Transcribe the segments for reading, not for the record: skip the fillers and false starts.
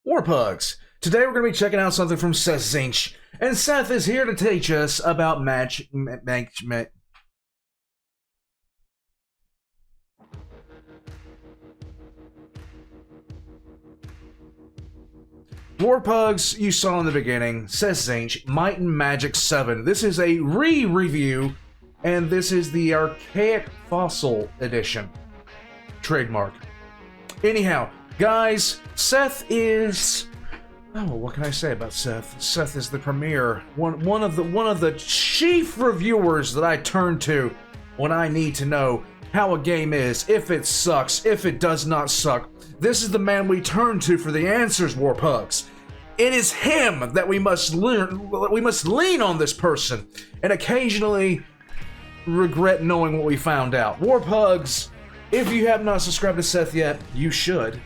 Warpugs. Today we're going to be checking out something from SsethTzeentach, and Seth is here to teach us about Warpugs, you saw in the beginning, SsethTzeentach, Might and Magic 7. This is a re-review, and this is the Archaic Fossil Edition. Trademark. Anyhow, guys, Seth is... oh, what can I say about Seth? Seth is the premier, one of the chief reviewers that I turn to when I need to know how a game is, if it sucks, if it does not suck. This is the man we turn to for the answers, Warpugs. It is him that we must lean on this person, and occasionally regret knowing what we found out. Warpugs, if you have not subscribed to Seth yet, you should.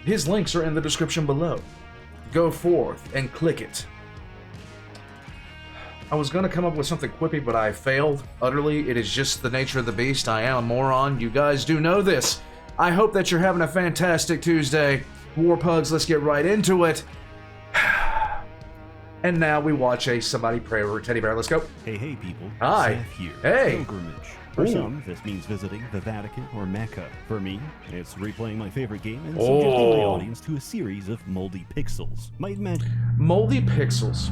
His links are in the description below. Go forth and click it. I was gonna come up with something quippy, but I failed utterly. It is just the nature of the beast. I am a moron. You guys do know this. I hope that you're having a fantastic Tuesday. Warpugs, let's get right into it. And now we watch a somebody pray over a teddy bear. Let's go. Hey people. Hi. Seth here. Hey. Pilgrimage. For some, this means visiting the Vatican or Mecca. For me, it's replaying my favorite game and subjecting my audience to a series of moldy pixels. Might imagine. Moldy pixels.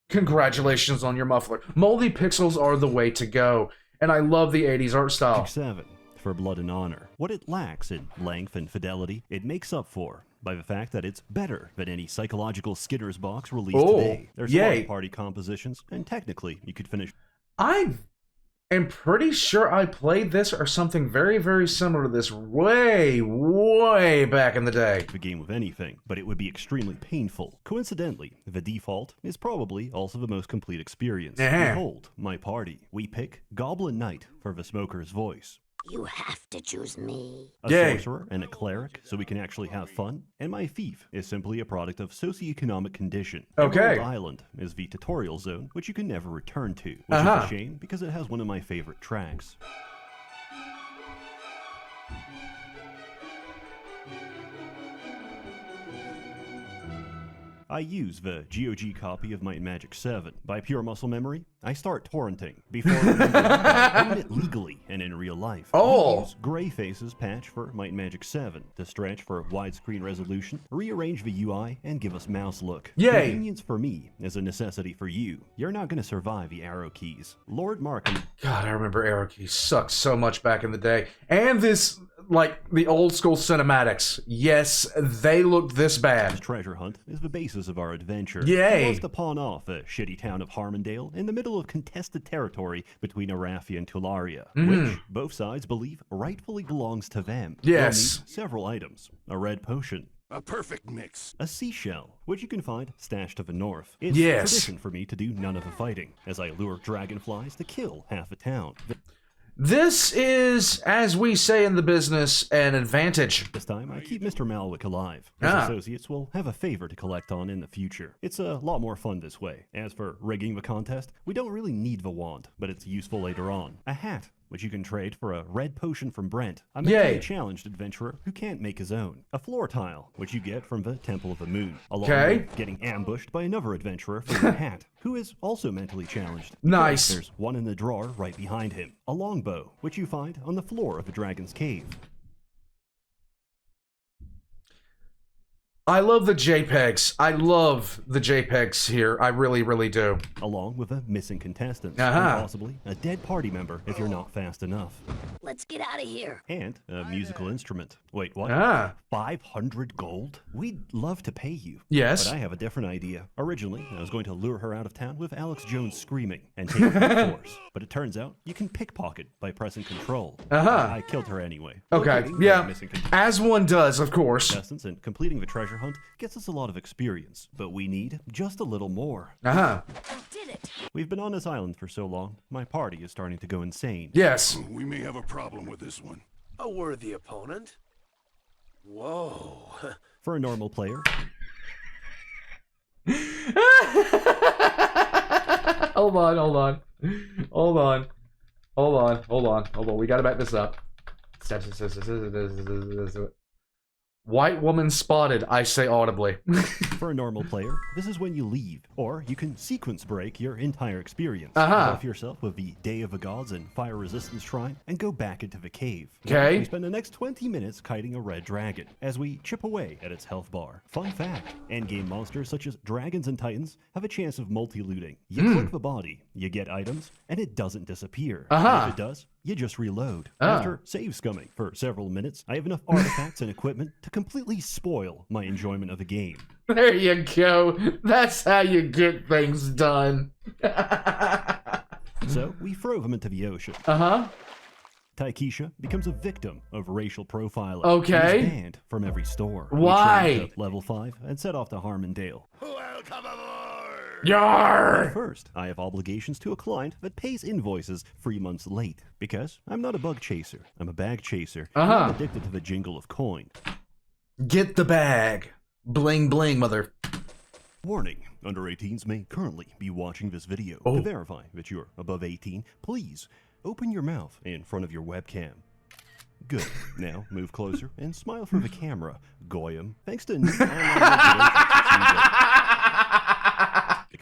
Congratulations on your muffler. Moldy pixels are the way to go. And I love the 80s art style. 7 for Blood and Honor. What it lacks in length and fidelity, it makes up for by the fact that it's better than any psychological Skinner's box released today. There's a lot of party compositions, and technically, you could finish. I am pretty sure I played this or something very, very similar to this way back in the day. The game with anything, but it would be extremely painful. Coincidentally, the default is probably also the most complete experience. Behold, my party. We pick Goblin Knight for the smoker's voice. You have to choose me. A sorcerer and a cleric, so we can actually have fun. And my thief is simply a product of socioeconomic condition. Emerald Island is the tutorial zone, which you can never return to, which is a shame because it has one of my favorite tracks. I use the GOG copy of Might and Magic 7. By pure muscle memory, I start torrenting before I own it legally and in real life. I use Gray Face's patch for Might and Magic 7 to stretch for widescreen resolution, rearrange the UI, and give us mouse look. Convenience for me is a necessity for you. You're not going to survive the arrow keys. Lord Markham. God, I remember arrow keys sucked so much back in the day. And this, like, the old school cinematics. Yes, they looked this bad. This treasure hunt is the basis of our adventure. Yay! He wants to pawn off the shitty town of Harmondale in the middle of contested territory between Arathia and Tularia, which both sides believe rightfully belongs to them. Yes. Several items. A red potion. A perfect mix. A seashell, which you can find stashed to the north. It's tradition for me to do none of the fighting, as I lure dragonflies to kill half a town. This is, as we say in the business, an advantage. This time, I keep Mr. Malwick alive. His associates will have a favor to collect on in the future. It's a lot more fun this way. As for rigging the contest, we don't really need the wand, but it's useful later on. A hat, which you can trade for a red potion from Brent, a mentally challenged adventurer who can't make his own. A floor tile, which you get from the Temple of the Moon, along with getting ambushed by another adventurer for your hat, who is also mentally challenged. Nice. There's one in the drawer right behind him. A longbow, which you find on the floor of the Dragon's Cave. I love the JPEGs. I love the JPEGs here. I really, really do. Along with a missing contestant, and possibly a dead party member if you're not fast enough. Let's get out of here. And a musical instrument. Wait, what? 500 gold? We'd love to pay you. Yes. But I have a different idea. Originally, I was going to lure her out of town with Alex Jones screaming and take her by force. But it turns out you can pickpocket by pressing control. I killed her anyway. Okay, as one does, of course. Contestants and completing the treasure hunt gets us a lot of experience, but we need just a little more. I did it. We've been on this island for so long, my party is starting to go insane. Yes. We may have a problem with this one. A worthy opponent? Whoa. For a normal player. Hold on. We gotta back this up. White woman spotted, I say audibly. For a normal player, this is when you leave, or you can sequence break your entire experience. Buff yourself with the Day of the Gods and Fire Resistance Shrine, and go back into the cave. Okay. We spend the next 20 minutes kiting a red dragon, as we chip away at its health bar. Fun fact, endgame monsters such as dragons and titans have a chance of multi-looting. You click the body, you get items, and it doesn't disappear. And if it does, you just reload. After save scumming for several minutes, I have enough artifacts and equipment to completely spoil my enjoyment of the game. There you go. That's how you get things done. So we throw him into the ocean. Taikisha becomes a victim of racial profiling. Okay. He's banned from every store. Why? We train to level 5 and set off to Harmondale. Welcome aboard! Yar! First, I have obligations to a client that pays invoices 3 months late. Because I'm not a bug chaser, I'm a bag chaser. I'm addicted to the jingle of coin. Get the bag. Bling bling, mother. Warning, under 18s may currently be watching this video. To verify that you're above 18, please open your mouth in front of your webcam. Good. Now move closer and smile for the camera, Goyim. Thanks to new online regulations,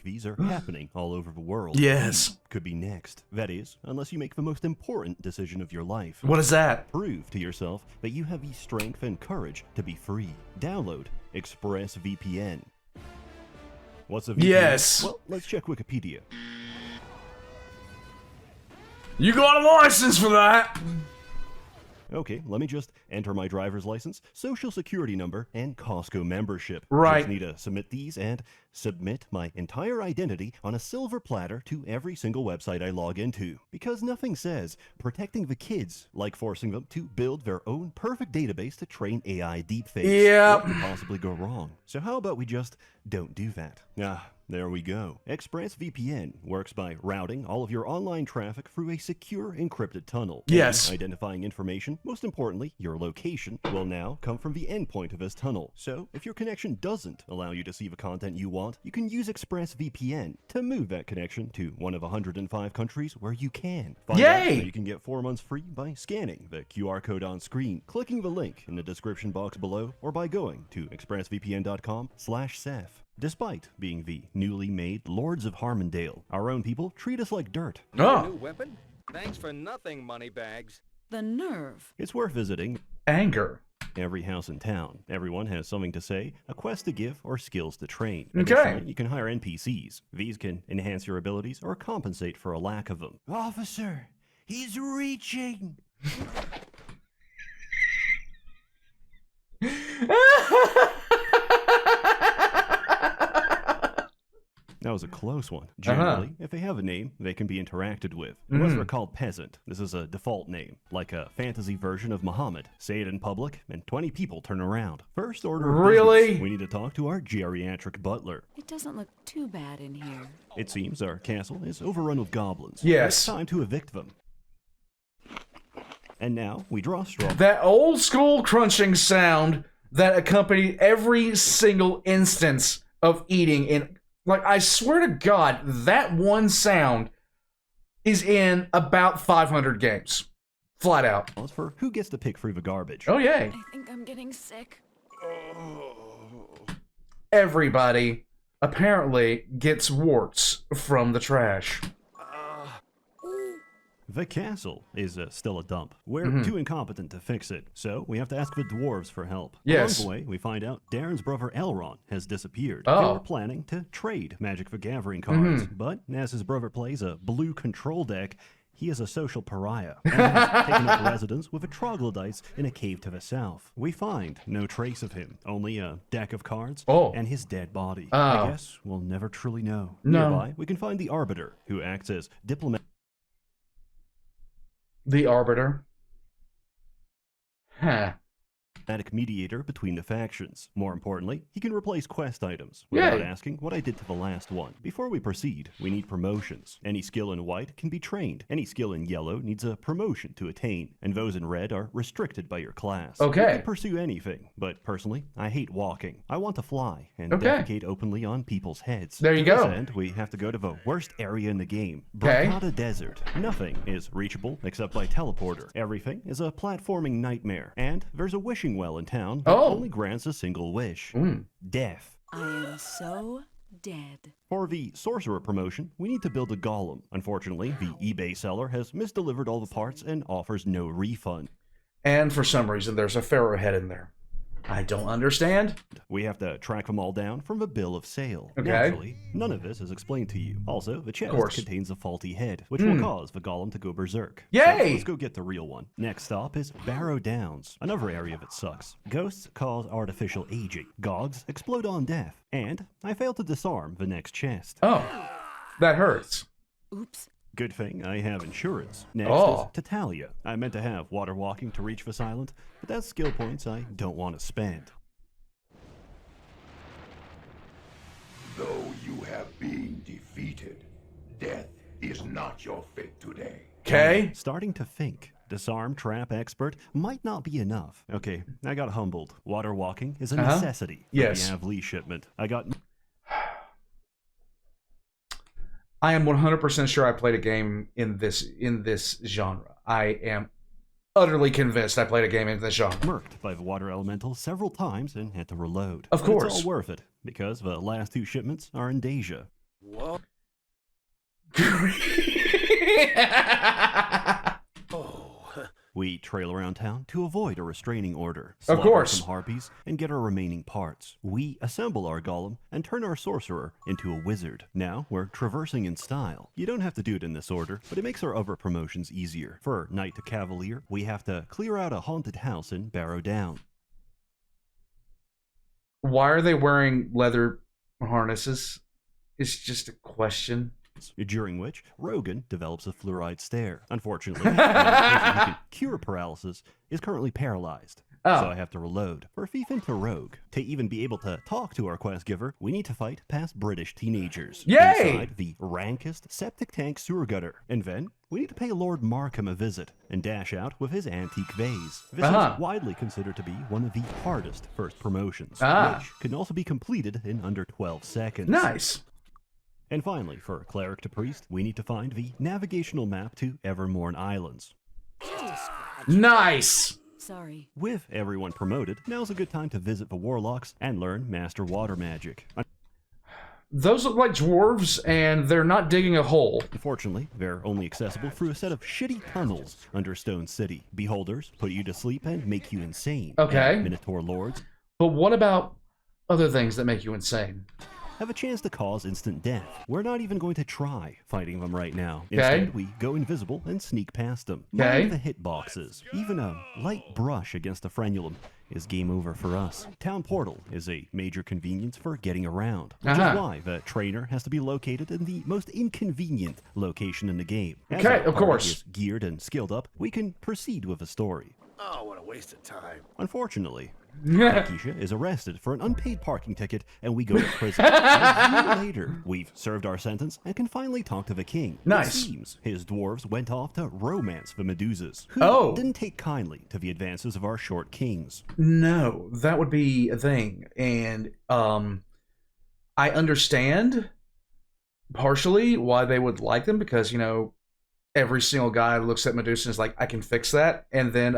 these are happening all over the world. Yes. Could be next. That is, unless you make the most important decision of your life. What is that? Prove to yourself that you have the strength and courage to be free. Download ExpressVPN. What's a VPN? Yes. Well, let's check Wikipedia. You got a license for that. Okay, let me just enter my driver's license, social security number, and Costco membership. Right. Just need to submit these and submit my entire identity on a silver platter to every single website I log into. Because nothing says protecting the kids like forcing them to build their own perfect database to train AI deepfakes. Yep. What could possibly go wrong? So how about we just don't do that? There we go. ExpressVPN works by routing all of your online traffic through a secure encrypted tunnel. Yes. And identifying information, most importantly, your location, will now come from the endpoint of this tunnel. So, if your connection doesn't allow you to see the content you want, you can use ExpressVPN to move that connection to one of 105 countries where you can. Find out how you can get 4 months free by scanning the QR code on screen, clicking the link in the description box below, or by going to expressvpn.com/Seth. Despite being the newly made Lords of Harmondale, our own people treat us like dirt. New weapon? Thanks for nothing, moneybags. The nerve. It's worth visiting Anger. every house in town. Everyone has something to say, a quest to give, or skills to train. Okay. Additionally, you can hire NPCs. These can enhance your abilities or compensate for a lack of them. Officer, he's reaching. That was a close one. Generally, if they have a name, they can be interacted with. Unless they're called Peasant. This is a default name, like a fantasy version of Muhammad. Say it in public, and 20 people turn around. First order of business, we need to talk to our geriatric butler. It doesn't look too bad in here. It seems our castle is overrun with goblins. Yes. It's time to evict them. And now, we draw straw. That old school crunching sound that accompanied every single instance of eating in... Like, I swear to God, that one sound is in about 500 games. Flat out. For who gets to pick through the garbage. Oh, yeah. I think I'm getting sick. Everybody, apparently, gets warts from the trash. The castle is still a dump. We're too incompetent to fix it, so we have to ask the dwarves for help. Yes. Along the way, we find out Darren's brother Elrond has disappeared. Oh. They were planning to trade Magic the Gathering cards, but as his brother plays a blue control deck, he is a social pariah and has taken up residence with the troglodytes in a cave to the south. We find no trace of him, only a deck of cards and his dead body. I guess we'll never truly know. No. Nearby, we can find the Arbiter, who acts as diplomatic The Arbiter. Huh. mediator between the factions. More importantly, he can replace quest items without asking what I did to the last one. Before we proceed, we need promotions. Any skill in white can be trained. Any skill in yellow needs a promotion to attain, and those in red are restricted by your class. Okay. You can pursue anything, but personally, I hate walking. I want to fly and defecate openly on people's heads. There you go. To this end, we have to go to the worst area in the game, Okay. Bracada Desert. Nothing is reachable except by teleporter. Everything is a platforming nightmare, and there's a wishing well in town that only grants a single wish. Death. I am so dead. For the sorcerer promotion, we need to build a golem. Unfortunately, the eBay seller has misdelivered all the parts and offers no refund. And for some reason, there's a pharaoh head in there. I don't understand. We have to track them all down from a bill of sale. Okay. Naturally, none of this is explained to you. Also, the chest contains a faulty head, which will cause the golem to go berserk. Yay! So let's go get the real one. Next stop is Barrow Downs. Another area that sucks. Ghosts cause artificial aging. Gogs explode on death. And I failed to disarm the next chest. Oh, that hurts. Oops. Good thing I have insurance. Next is Tatalia. I meant to have water walking to reach this island, but that's skill points I don't want to spend. Though you have been defeated, death is not your fate today. Okay. Starting to think. Disarm trap expert might not be enough. Okay, I got humbled. Water walking is a necessity for the Avlee shipment. I am 100% sure I played a game in this genre. I am utterly convinced I played a game in this genre. Murked by the water elemental several times and had to reload. Of course. It's all worth it, because the last 2 shipments are in Deja. Whoa. We trail around town to avoid a restraining order, of course, some harpies, and get our remaining parts. We assemble our golem and turn our sorcerer into a wizard. Now we're traversing in style. You don't have to do it in this order, but it makes our other promotions easier. For Knight to Cavalier, we have to clear out a haunted house in Barrow Down. Why are they wearing leather harnesses? It's just a question. During which, Rogan develops a fluoride stare. Unfortunately, the person who can cure paralysis is currently paralyzed. So I have to reload. For thief into rogue, to even be able to talk to our quest giver, we need to fight past British teenagers. Yay! Inside the rankest septic tank sewer gutter. And then, we need to pay Lord Markham a visit and dash out with his antique vase. This is widely considered to be one of the hardest first promotions, which can also be completed in under 12 seconds. Nice. And finally, for Cleric to Priest, we need to find the navigational map to Evermorn Islands. Nice! Sorry. With everyone promoted, now's a good time to visit the Warlocks and learn Master Water Magic. Those look like dwarves, and they're not digging a hole. Unfortunately, they're only accessible through a set of shitty tunnels under Stone City. Beholders put you to sleep and make you insane. Okay. And Minotaur Lords. But what about other things that make you insane? Have a chance to cause instant death. We're not even going to try fighting them right now. Instead, we go invisible and sneak past them. Mind the hitboxes. Even a light brush against a frenulum is game over for us. Town Portal is a major convenience for getting around, which is why the trainer has to be located in the most inconvenient location in the game. As of course. Is geared and skilled up, we can proceed with the story. Oh, what a waste of time. Unfortunately, Keisha is arrested for an unpaid parking ticket, and we go to prison. A year later, we've served our sentence and can finally talk to the king. Nice. It seems his dwarves went off to romance the Medusas, who didn't take kindly to the advances of our short kings. No, that would be a thing. And I understand partially why they would like them, because, you know, every single guy looks at Medusa and is like, I can fix that. And then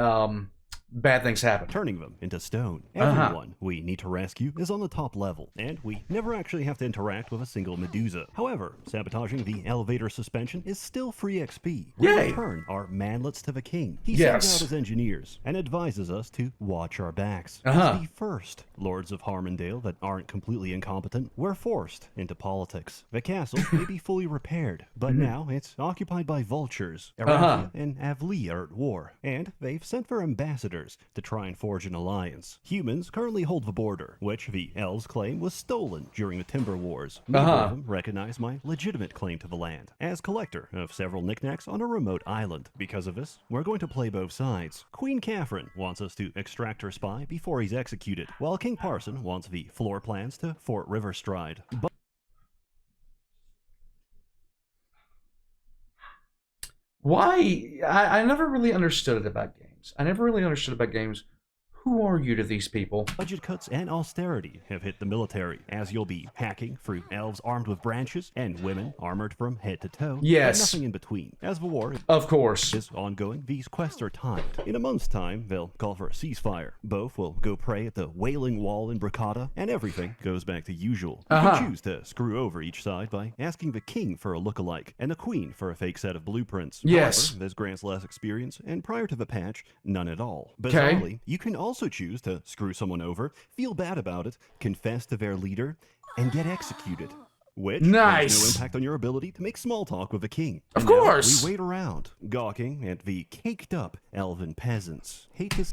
bad things happen. Turning them into stone. Everyone we need to rescue is on the top level, and we never actually have to interact with a single Medusa. However, sabotaging the elevator suspension is still free XP. We return our manlets to the king. He sends out his engineers and advises us to watch our backs. As the first lords of Harmondale that aren't completely incompetent, we're forced into politics. The castle may be fully repaired, but now it's occupied by vultures. Arathia and Avlee are at war, and they've sent for ambassadors to try and forge an alliance. Humans currently hold the border, which the elves claim was stolen during the Timber Wars. Neither of them recognize my legitimate claim to the land, as collector of several knickknacks on a remote island. Because of this, we're going to play both sides. Queen Catherine wants us to extract her spy before he's executed, while King Parson wants the floor plans to Fort Riverstride. But why? I never really understood it about games. I never really understood about games Who are you to these people? Budget cuts and austerity have hit the military, as you'll be hacking through elves armed with branches and women armored from head to toe. Yes. But nothing in between. As the war Of course. is ongoing, these quests are timed. In a month's time, they'll call for a ceasefire. Both will go pray at the Wailing Wall in Bracada, and everything goes back to usual. You can choose to screw over each side by asking the king for a lookalike and the queen for a fake set of blueprints. Yes. However, this grants less experience, and prior to the patch, none at all. Bizarrely, you can also choose to screw someone over, feel bad about it, confess to their leader, and get executed. Which nice. has no impact on your ability to make small talk with the king. Of And course. now we wait around, gawking at the caked-up elven peasants. Hate to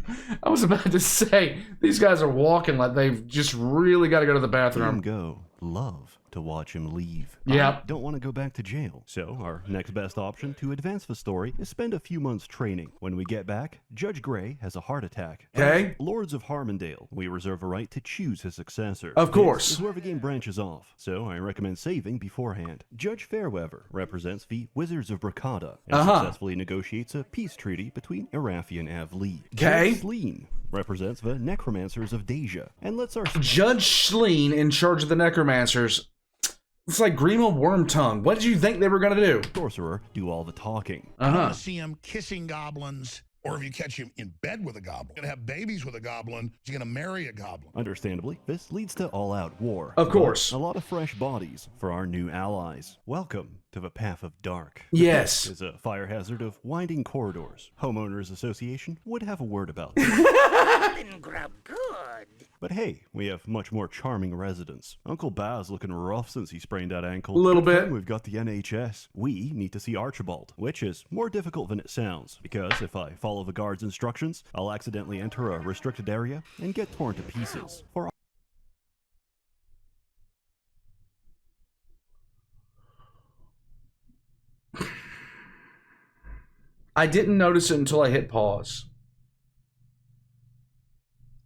I was about to say, these guys are walking like they've just really got to go to the see him bathroom. go. Love to watch him leave. Yep. I don't want to go back to jail. So our next best option to advance the story is spend a few months training. When we get back, Judge Grey has a heart attack. Okay. As Lords of Harmondale, we reserve a right to choose his successor. Of course. This is where the game branches off, so I recommend saving beforehand. Judge Fairweather represents the Wizards of Bracada and successfully negotiates a peace treaty between Arathi and Avlee. Okay. Judge Sleen represents the Necromancers of Deja and lets our Judge Schleen in charge of the Necromancers. It's like Grima Wormtongue. What did you think they were going to do? sorcerer do all the talking. I want to see him kissing goblins, or if you catch him in bed with a goblin. You're going to have babies with a goblin. You're going to marry a goblin. Understandably, this leads to all-out war. Of course. But a lot of fresh bodies for our new allies. Welcome to the Path of Dark. Yes. This is a fire hazard of winding corridors. Homeowners Association would have a word about this. Grub good. But hey, we have much more charming residents. Uncle Baz looking rough since he sprained that ankle. A little Good bit. thing we've got the NHS. We need to see Archibald, which is more difficult than it sounds, because if I follow the guard's instructions, I'll accidentally enter a restricted area and get torn to pieces. For I didn't notice it until I hit pause.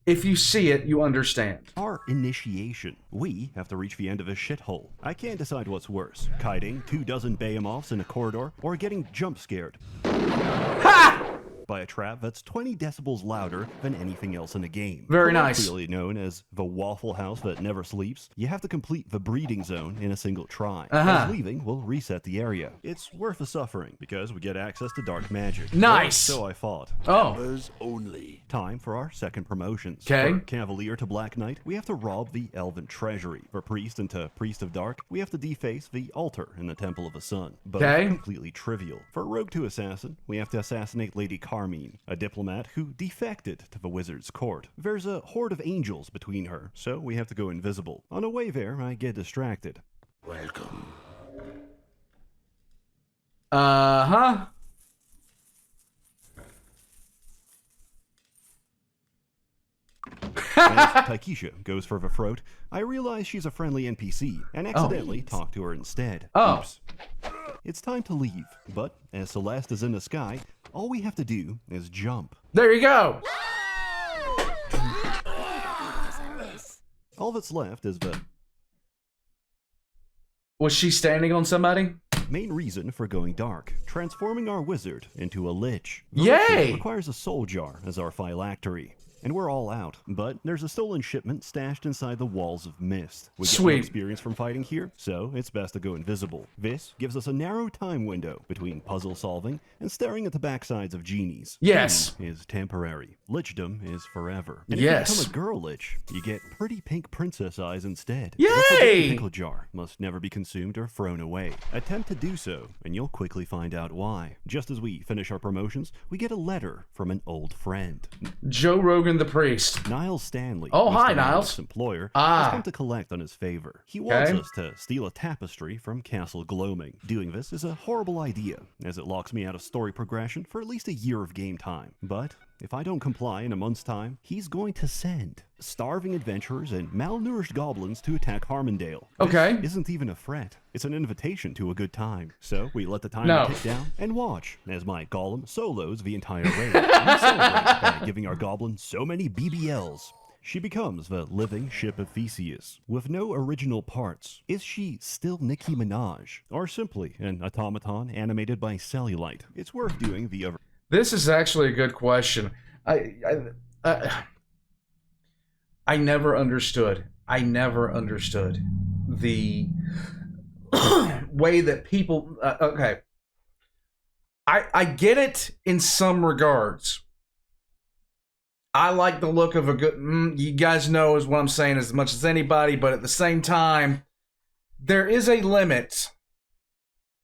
If you see it, you understand. our initiation, we have to reach the end of a shithole. I can't decide what's worse, kiting 24 behemoths in a corridor, or getting jump scared by a trap that's 20 decibels louder than anything else in the game. Very nice. Colloquially known as the Waffle House that never sleeps, you have to complete the breeding zone in a single try. As leaving will reset the area. It's worth the suffering, because we get access to dark magic. Nice. Or so I thought. Oh. Members only. Time for our second promotions. Okay. For Cavalier to Black Knight, we have to rob the Elven Treasury. For Priest into Priest of Dark, we have to deface the altar in the Temple of the Sun. Both Okay. completely trivial. For Rogue to Assassin, we have to assassinate Lady Carmine, a diplomat who defected to the wizard's court. There's a horde of angels between her, so we have to go invisible. On the way there, I get distracted. Welcome. Uh-huh. As Taikisha goes for the throat, I realize she's a friendly NPC and accidentally talk to her instead. Oh. Oops. It's time to leave, but as Celeste is in the sky, all we have to do is jump. There you go. All that's left is the Was she standing on somebody? main reason for going dark, transforming our wizard into a lich. The Yay! lich requires a soul jar as our phylactery. And we're all out, but there's a stolen shipment stashed inside the walls of mist. We get no Sweet. experience from fighting here, so it's best to go invisible. This gives us a narrow time window between puzzle solving and staring at the backsides of genies. Yes. Genie is temporary. Lichdom is forever. And Yes. if you become a girl lich, you get pretty pink princess eyes instead. Yay! The forbidden pickle jar must never be consumed or thrown away. Attempt to do so, and you'll quickly find out why. Just as we finish our promotions, we get a letter from an old friend. Joe Rogan the priest. Niles Stanley, Oh, hi, Mr. Niles. Niles' employer, Ah. has come to collect on his favor. He wants Okay. us to steal a tapestry from Castle Gloaming. Doing this is a horrible idea, as it locks me out of story progression for at least a year of game time. But if I don't comply in a month's time, he's going to send starving adventurers and malnourished goblins to attack Harmondale. Okay. This isn't even a threat. It's an invitation to a good time. So we let the timer No. tick down and watch as my golem solos the entire raid. We celebrate by giving our goblin so many BBLs. She becomes the living ship of Theseus, with no original parts. Is she still Nicki Minaj, or simply an automaton animated by cellulite? It's worth doing the other. This is actually a good question. I never understood the way that people. Okay, I get it in some regards. I like the look of a good. You guys know is what I'm saying as much as anybody, but at the same time, there is a limit,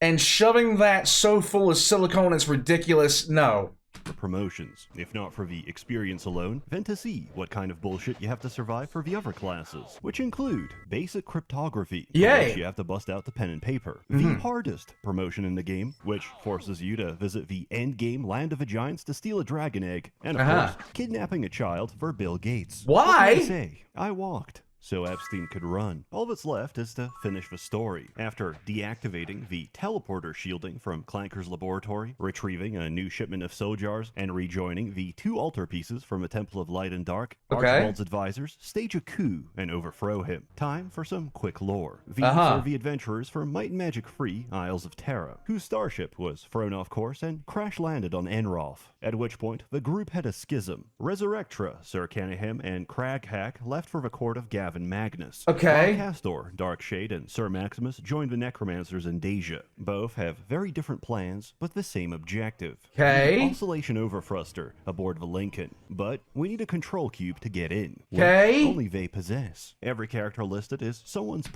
and shoving that so full of silicone is ridiculous. No. Promotions, if not for the experience alone, then to see what kind of bullshit you have to survive for the other classes, which include basic cryptography, which you have to bust out the pen and paper, the hardest promotion in the game, which forces you to visit the end game land of the giants to steal a dragon egg, and of course, kidnapping a child for Bill Gates. Why? What can I say? I walked so Epstein could run. All that's left is to finish the story. After deactivating the teleporter shielding from Clanker's laboratory, retrieving a new shipment of soul jars, and rejoining the 2 altar pieces from a Temple of Light and Dark, Archibald's advisors stage a coup and overthrow him. Time for some quick lore. These are the adventurers from Might and Magic-free Isles of Terra, whose starship was thrown off course and crash-landed on Enroth, at which point the group had a schism. Resurrectra, Sir Canahem, and Craghack left for the court of Gavin Magnus. Okay. While Castor, Darkshade, and Sir Maximus joined the Necromancers in Deja. Both have very different plans, but the same objective. Okay. Oscillation Overthruster aboard the Lincoln. But we need a control cube to get in. Okay. Only they possess. Every character listed is someone's...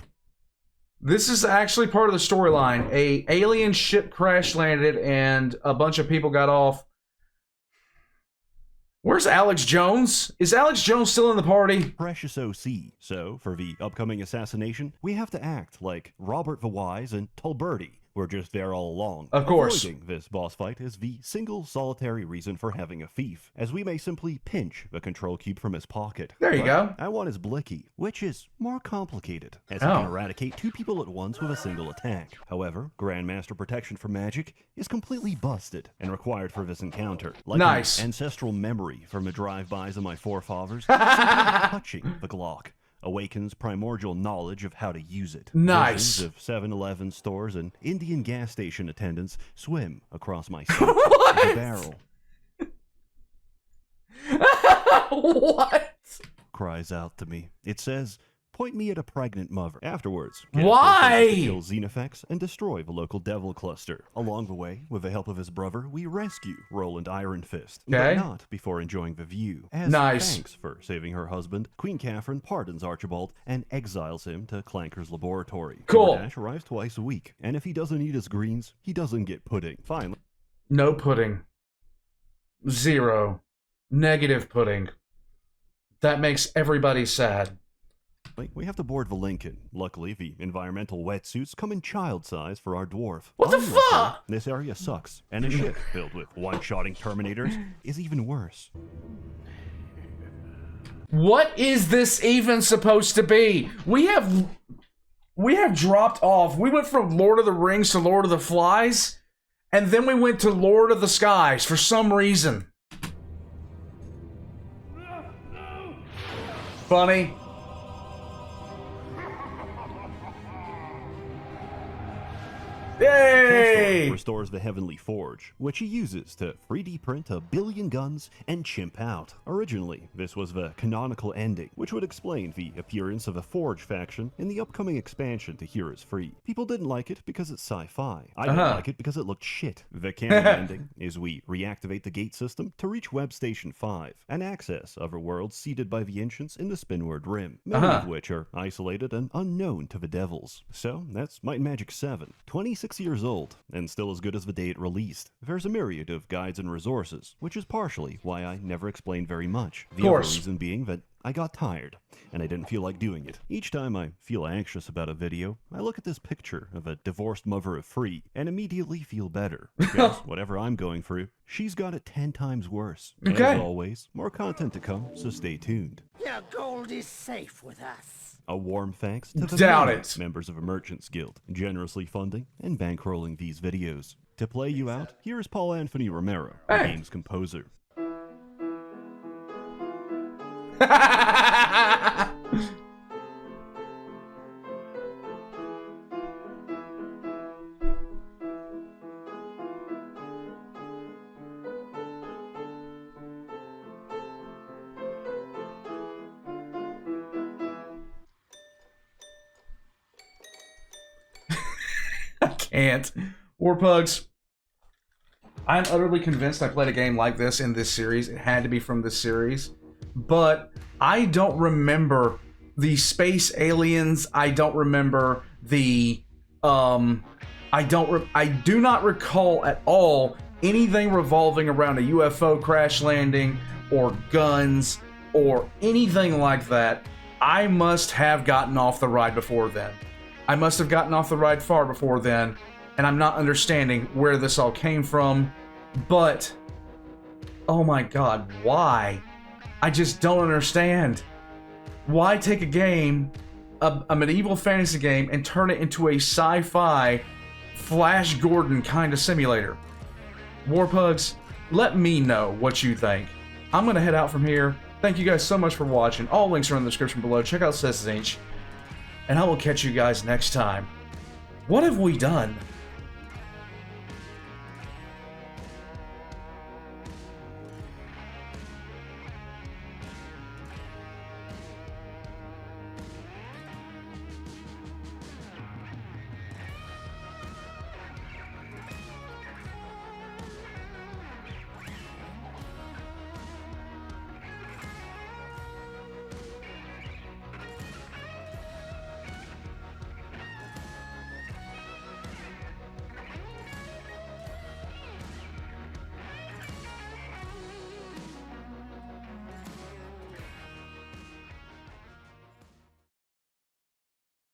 This is actually part of the storyline. A alien ship crash landed and a bunch of people got off. Where's Alex Jones? Is Alex Jones still in the party? Precious OC. So, for the upcoming assassination, we have to act like Robert the Wise and Tolberti were just there all along. Of course. Avoiding this boss fight is the single solitary reason for having a thief, as we may simply pinch the control cube from his pocket. There you go. I want his blicky, which is more complicated, as he can eradicate 2 people at once with a single attack. However, Grandmaster Protection for Magic is completely busted and required for this encounter. Like an ancestral memory from the drive-bys of my forefathers, touching the Glock awakens primordial knowledge of how to use it. Nice. Visions of 7-Eleven stores and Indian gas station attendants swim across my sight. The barrel. What? Cries out to me. It says, point me at a pregnant mother. Afterwards, why? Kill Xenofex and destroy the local devil cluster. Along the way, with the help of his brother, we rescue Roland Ironfist, but not before enjoying the view. As thanks for saving her husband, Queen Catherine pardons Archibald and exiles him to Clanker's laboratory. Cool. DoorDash arrives twice a week, and if he doesn't eat his greens, he doesn't get pudding. Finally, no pudding. 0. Negative pudding. That makes everybody sad. we have to board the Lincoln. Luckily, the environmental wetsuits come in child size for our dwarf. What the fuck? This area sucks, and a ship filled with one-shotting Terminators is even worse. What is this even supposed to be? We have dropped off. We went from Lord of the Rings to Lord of the Flies, and then we went to Lord of the Skies for some reason. Funny. Yay! Restores the Heavenly Forge, which he uses to 3D print a billion guns and chimp out. Originally, this was the canonical ending, which would explain the appearance of a Forge faction in the upcoming expansion to Here Is Free. People didn't like it because it's sci-fi. I didn't like it because it looked shit. The canon ending is we reactivate the gate system to reach Web Station 5 and access other worlds seeded by the Ancients in the Spinward Rim, many of which are isolated and unknown to the Devils. So, that's Might and Magic 7. 26 years old, and still as good as the day it released. There's a myriad of guides and resources, which is partially why I never explained very much. The other reason being that I got tired, and I didn't feel like doing it. Each time I feel anxious about a video, I look at this picture of a divorced mother of 3, and immediately feel better. Because whatever I'm going through, she's got it 10 times worse. As always, more content to come, so stay tuned. Your gold is safe with us. A warm thanks to the members of a Merchants Guild, generously funding and bankrolling these videos. To play you out, here is Paul Anthony Romero, the game's composer. can't. Warpugs, I'm utterly convinced I played a game like this in this series. It had to be from this series. But I don't remember the space aliens. I don't remember the... I do not recall at all anything revolving around a UFO crash landing or guns or anything like that. I must have gotten off the ride before then. I must have gotten off the ride far before then, and I'm not understanding where this all came from, but oh my god, why? I just don't understand. Why take a game, a medieval fantasy game, and turn it into a sci-fi Flash Gordon kind of simulator? Warpugs, let me know what you think. I'm gonna head out from here. Thank you guys so much for watching. All links are in the description below. Check out SsethTzeentach, and I will catch you guys next time. What have we done?